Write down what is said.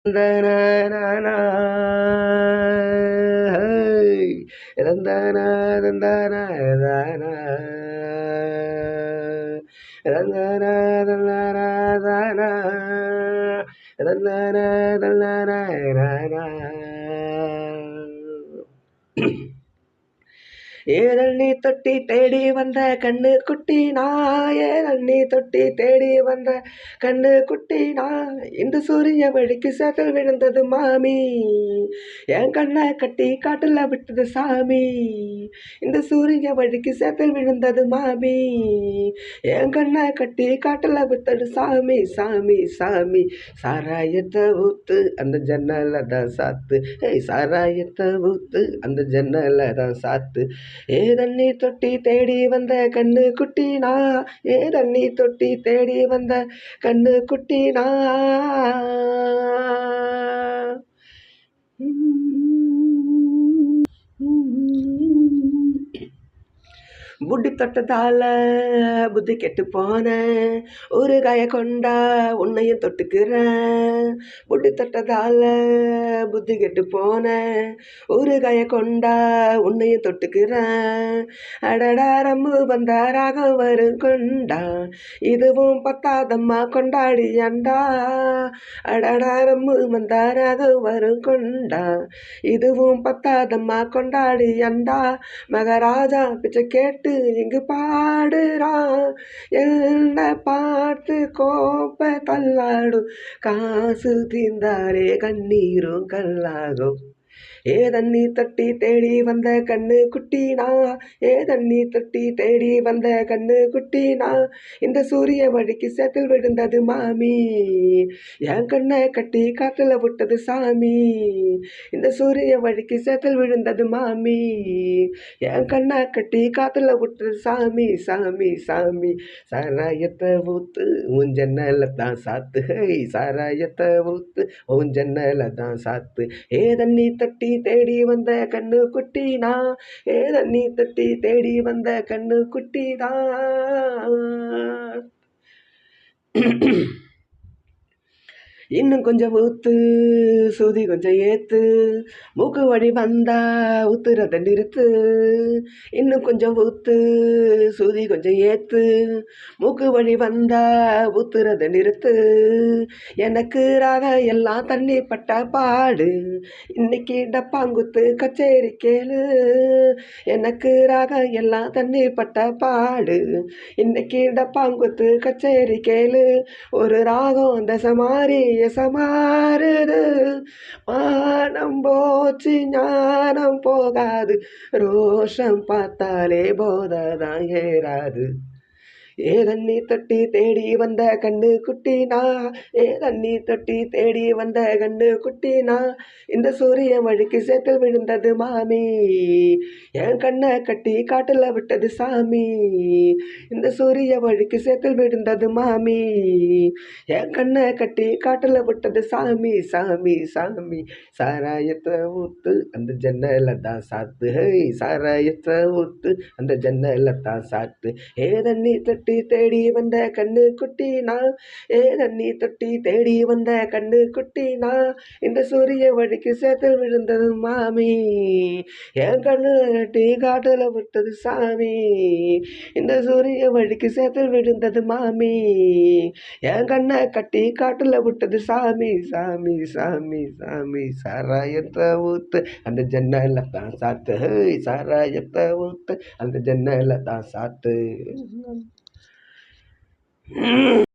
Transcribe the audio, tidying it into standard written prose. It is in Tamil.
தந்தனா தந்தனா தந்தனா தானா தந்தனா தந்தனா தானா தந்தனா தந்தனா தானா ஏதண்ணி தொட்டி தேடி வந்த கண்ணு குட்டி நான் ஏதண்ணி தொட்டி தேடி வந்த கண்ணு குட்டி நான் இந்த சூரிய வழிக்கு சேத்தல் விழுந்தது மாமி என் கண்ணை கட்டி காட்டுல விட்டது சாமி இந்த சூரிய வழிக்கு சேத்தல் விழுந்தது மாமி என் கண்ணை கட்டி காட்டுல விட்டது சாமி சாமி சாமி சாராயத்தை ஊத்து அந்த ஜன்னல தான் சாத்து சாராயத்தை ஊத்து அந்த ஜன்னல தான் சாத்து ஏதண்ணி தொட்டி தேடி வந்த கண்ணு குட்டினா ஏதண்ணி தொட்டி தேடி வந்த கண்ணு குட்டினா புட்டி தொட்டதால புத்தி கெட்டு போன ஒரு காய கொண்டா உன்னையும் தொட்டுக்கிறேன் புட்டி தொட்டதால புத்தி கெட்டு போன ஒரு காய கொண்டா உன்னையும் தொட்டுக்கிறேன் அடடா ரம்மு வந்தா ராகம் வரும் கொண்டா இதுவும் பத்தாதம்மா கொண்டாடி அண்டா அடடா ரம்மு வந்தா ராகம் வரும் கொண்டா இதுவும் பத்தாதம்மா கொண்டாடி அண்டா மகாராஜா பிச்சை கேட்டு இங்கு பாடுறான் என்ன பார்த்து கோப்ப தள்ளாடும் காசு தீர்ந்தாரே கண்ணீரும் கல்லாகும் ஏதண்ணி தொட்டி தேடி வந்த கண்ணு குட்டினா ஏதண்ணி தொட்டி தேடி வந்த கண்ணு குட்டினா இந்த சூரிய வழிக்கு சேத்தில் விழுந்தது மாமி என் கண்ணை கட்டி காத்துல விட்டது சாமி இந்த சூரிய வழிக்கு சேத்தில் விழுந்தது மாமி என் கண்ணை கட்டி காத்துல விட்டது சாமி சாமி சாமி சாராயத்தை ஊத்து உன் ஜன்னல தான் சாத்து சாராயத்தை ஊத்து உன் ஜன்னல தான் சாத்து ஏதண்ணி தொட்டி தேடி வந்த கண்ணு குட்டினா ஏதண்ணி தொட்டி தேடி வந்த கண்ணு குட்டினா இன்னும் கொஞ்சம் ஊத்து சூதி கொஞ்சம் ஏத்து மூக்கு வழி வந்தா ஊத்துறத நிறுத்து இன்னும் கொஞ்சம் ஊத்து சூதி கொஞ்சம் ஏத்து மூக்கு வழி வந்தா ஊத்துறத நிறுத்து எனக்கு ராக எல்லாம் தண்ணி பட்ட பாடு இன்னைக்கு டப்பாங்குத்து கச்சேரி கேளு எனக்கு ராக எல்லாம் தண்ணி பட்ட பாடு இன்னைக்கு டப்பாங்குத்து கச்சேரி கேளு ஒரு ராகம் தசை மாறி எசமாறுது மானம் போச்சு ஞானம் போகாது ரோஷம் பார்த்தாலே போததான் ஏறாது ஏதண்ணி தொட்டி தேடி வந்த கண்ணு குட்டினா ஏதண்ணி தொட்டி தேடி வந்த கண்ணு குட்டினா இந்த சூரிய வழிக்கு சேத்தில் விழுந்தது மாமி என் கண்ணை கட்டி காட்டுல விட்டது சாமி இந்த சூரிய வழிக்கு சேத்தில் விழுந்தது மாமி என் கண்ணை கட்டி காட்டுல விட்டது சாமி சாமி சாமி சாராயத்தை ஊத்து அந்த ஜன்னல தான் சாத்து சாராயத்தை ஊத்து அந்த ஜன்னல தான் சாத்து ஏதண்ணி தொட்டி தேடி வந்த கண்ணு குட்டினா ஏதண்ணி தொட்டி தேடி வந்த கண்ணு குட்டினா இந்த சூரிய வழிக்கு சேத்தில் விழுந்தது மாமி என் கண்ணு கட்டி காட்டுல விட்டது சாமி இந்த சூரிய வழிக்கு சேத்தில் விழுந்தது மாமி என் கண்ணை கட்டி காட்டுல விட்டது சாமி சாமி சாமி சாமி சாராயத்தை ஊத்து அந்த ஜன்னல தான் சாத்து சாராயத்தை ஊத்து அந்த ஜன்னல தான் சாத்து